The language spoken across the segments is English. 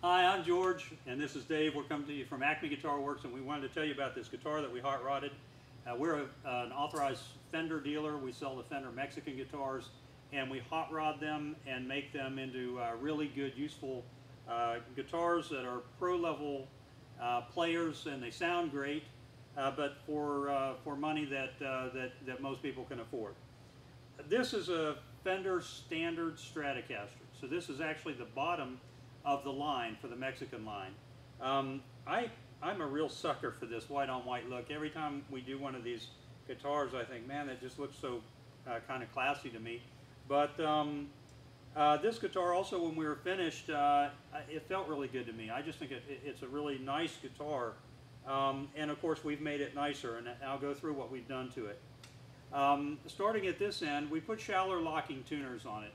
Hi, I'm George, and this is Dave. We're coming to you from Acme Guitar Works, and we wanted to tell you about this guitar that we hot rodded. We're an authorized Fender dealer. We sell the Fender Mexican guitars, and we hot rod them and make them into really good, useful guitars that are pro-level players, and they sound great, but for money that most people can afford. This is a Fender standard Stratocaster, so this is actually the bottom of the line for the Mexican line. I'm a real sucker for this white on white look. Every time we do one of these guitars, I think, man, that just looks so kind of classy to me. But this guitar also, when we were finished, it felt really good to me. I just think it's a really nice guitar. And of course, we've made it nicer, and I'll go through what we've done to it. Starting at this end, we put shallow locking tuners on it.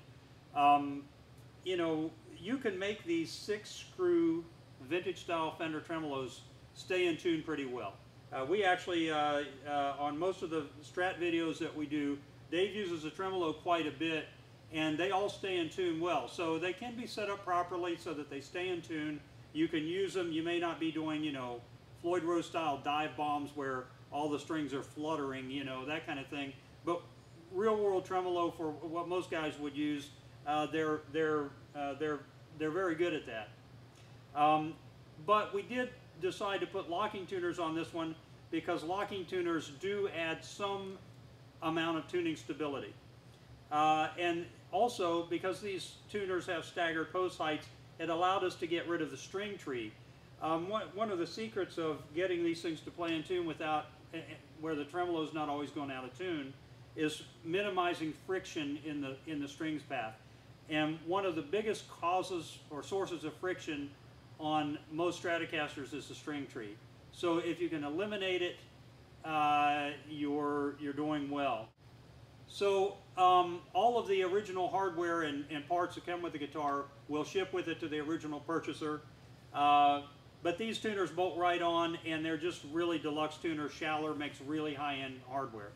You know, you can make these 6-screw vintage style Fender tremolos stay in tune pretty well. We actually, on most of the Strat videos that we do, Dave uses a tremolo quite a bit, and they all stay in tune well. So they can be set up properly so that they stay in tune. You can use them. You may not be doing, you know, Floyd Rose style dive bombs where all the strings are fluttering, you know, that kind of thing. But real world tremolo, for what most guys would use, they're very good at that. But we did decide to put locking tuners on this one because locking tuners do add some amount of tuning stability. And also, because these tuners have staggered post heights, it allowed us to get rid of the string tree. One of the secrets of getting these things to play in tune without, where the tremolo is not always going out of tune, is minimizing friction in the strings path. And one of the biggest causes or sources of friction on most Stratocasters is the string tree. So if you can eliminate it, you're doing well. So all of the original hardware and parts that come with the guitar will ship with it to the original purchaser. But these tuners bolt right on, and they're just really deluxe tuners. Schaller makes really high-end hardware.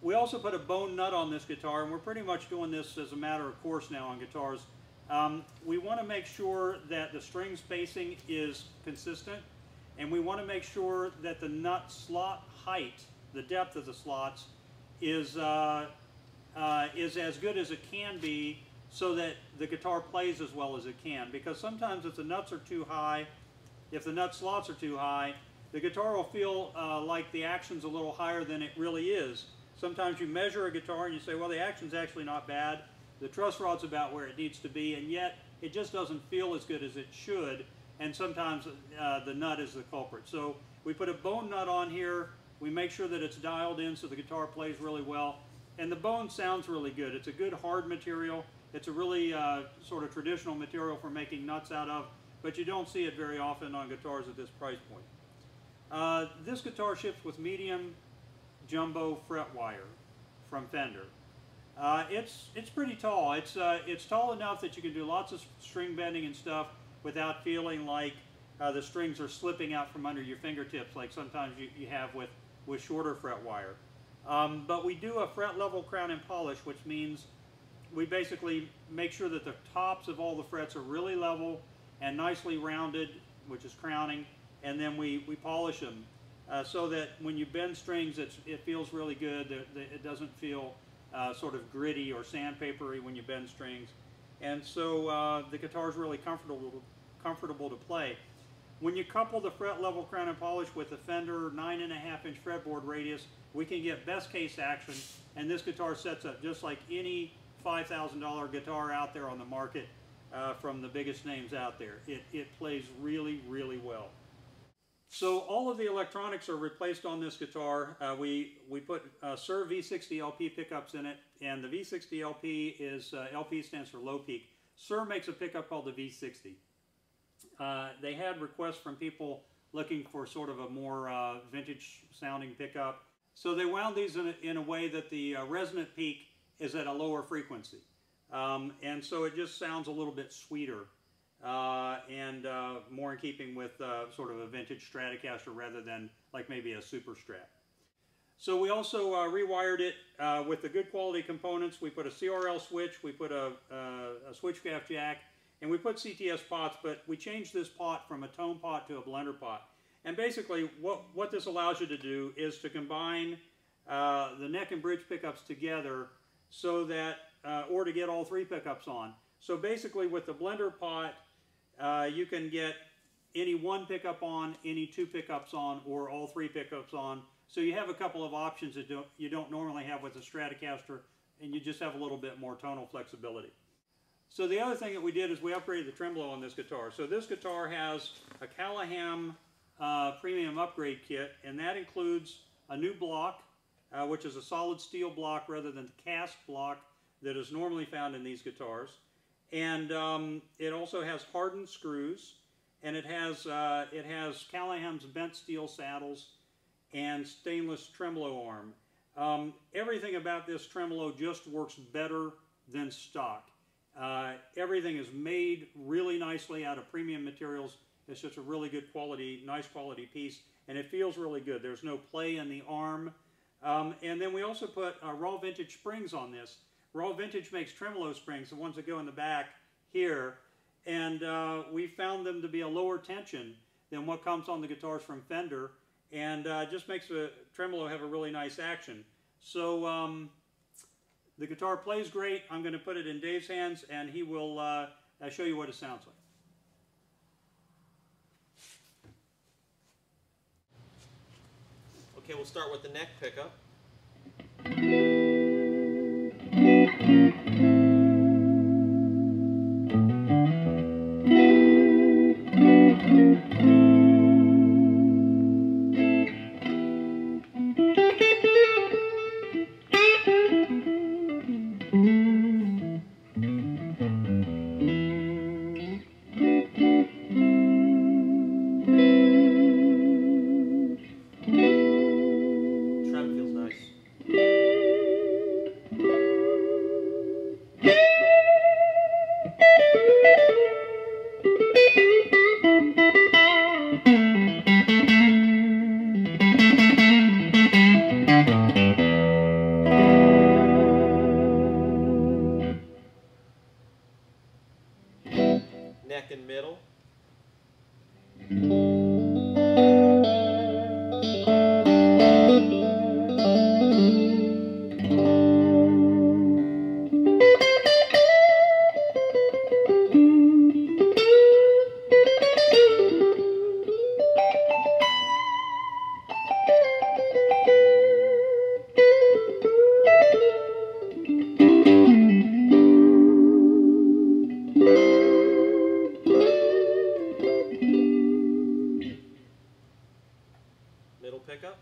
We also put a bone nut on this guitar, and we're pretty much doing this as a matter of course now on guitars. We want to make sure that the string spacing is consistent, and we want to make sure that the nut slot height, the depth of the slots, is as good as it can be so that the guitar plays as well as it can. Because sometimes if the nuts are too high, if the nut slots are too high, the guitar will feel like the action's a little higher than it really is. Sometimes you measure a guitar and you say, well, the action's actually not bad. The truss rod's about where it needs to be, and yet it just doesn't feel as good as it should, and sometimes the nut is the culprit. So we put a bone nut on here. We make sure that it's dialed in so the guitar plays really well, and the bone sounds really good. It's a good hard material. It's a really sort of traditional material for making nuts out of, but you don't see it very often on guitars at this price point. This guitar ships with medium jumbo fret wire from Fender. It's pretty tall. It's tall enough that you can do lots of string bending and stuff without feeling like the strings are slipping out from under your fingertips like sometimes you have with shorter fret wire. But we do a fret level crown and polish, which means we basically make sure that the tops of all the frets are really level and nicely rounded, which is crowning, and then we polish them. So that when you bend strings, it feels really good. It doesn't feel sort of gritty or sandpapery when you bend strings. And so the guitar is really comfortable to play. When you couple the fret level crown and polish with the Fender 9.5-inch fretboard radius, we can get best case action, and this guitar sets up just like any $5,000 guitar out there on the market from the biggest names out there. It plays really, really well. So all of the electronics are replaced on this guitar. We put Sir V60 LP pickups in it, and the V60 LP is, LP stands for low peak. Sir makes a pickup called the V60. They had requests from people looking for sort of a more vintage sounding pickup. So they wound these in a way that the resonant peak is at a lower frequency. And so it just sounds a little bit sweeter. And more in keeping with sort of a vintage Stratocaster rather than like maybe a Super Strat. So we also rewired it with the good quality components. We put a CRL switch, we put a switchcraft jack, and we put CTS pots, but we changed this pot from a tone pot to a blender pot. And basically what this allows you to do is to combine the neck and bridge pickups together so that, or to get all three pickups on. So basically with the blender pot, you can get any one pickup on, any two pickups on, or all three pickups on. So you have a couple of options that you don't normally have with a Stratocaster, and you just have a little bit more tonal flexibility. So the other thing that we did is we upgraded the tremolo on this guitar. So this guitar has a Callahan premium upgrade kit, and that includes a new block, which is a solid steel block rather than the cast block that is normally found in these guitars. And it also has hardened screws, and it has Callahan's bent steel saddles and stainless tremolo arm. Everything about this tremolo just works better than stock. Everything is made really nicely out of premium materials. It's just a really good quality, nice quality piece, and it feels really good. There's no play in the arm. And then we also put Raw Vintage springs on this. Raw Vintage makes tremolo springs, the ones that go in the back here, and we found them to be a lower tension than what comes on the guitars from Fender, and just makes the tremolo have a really nice action. So the guitar plays great. I'm going to put it in Dave's hands, and he will show you what it sounds like. Okay, we'll start with the neck pickup. Neck and middle. Middle pickup.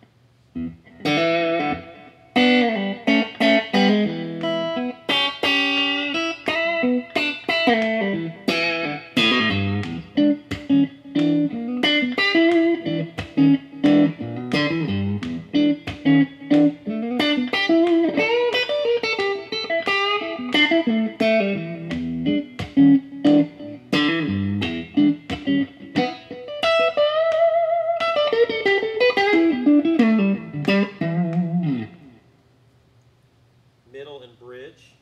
Middle and bridge.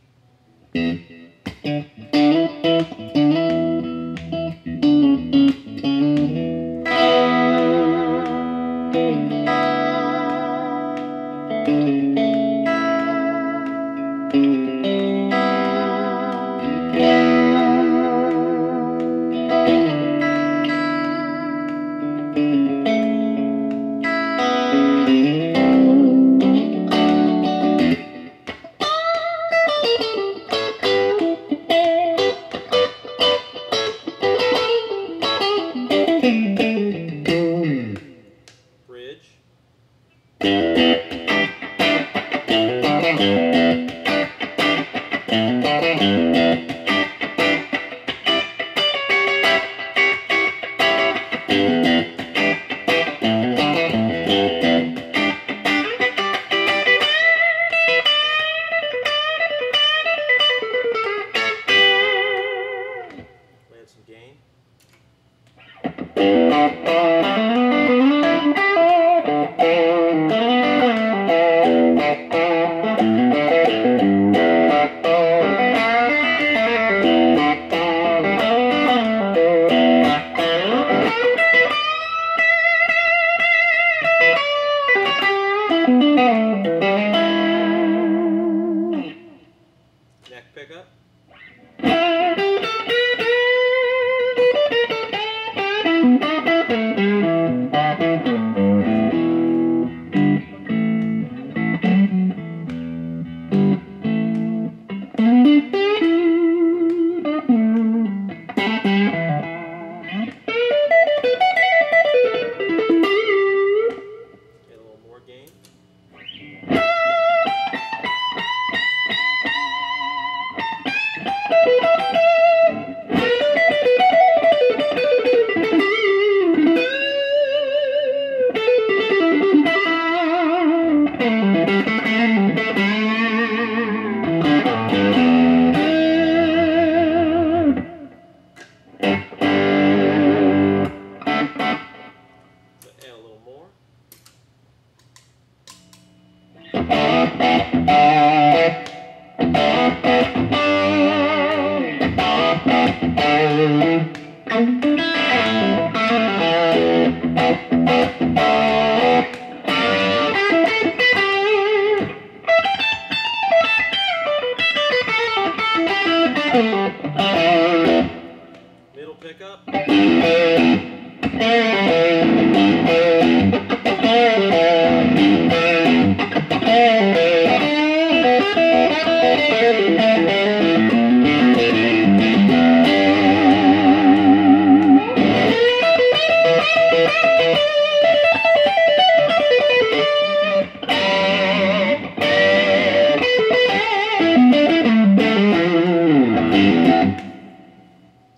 Middle pickup.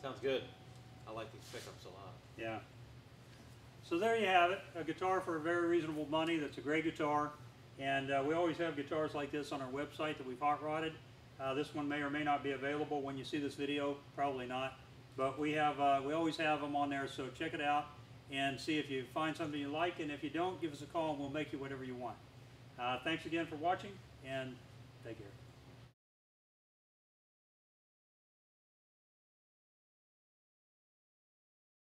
Sounds good. I like these pickups a lot. Yeah. So there you have it, a guitar for a very reasonable money. That's a great guitar, and we always have guitars like this on our website that we've hot rodded. This one may or may not be available when you see this video, probably not, but we always have them on there, so check it out and see if you find something you like, and if you don't, give us a call and we'll make you whatever you want. Thanks again for watching, and take care.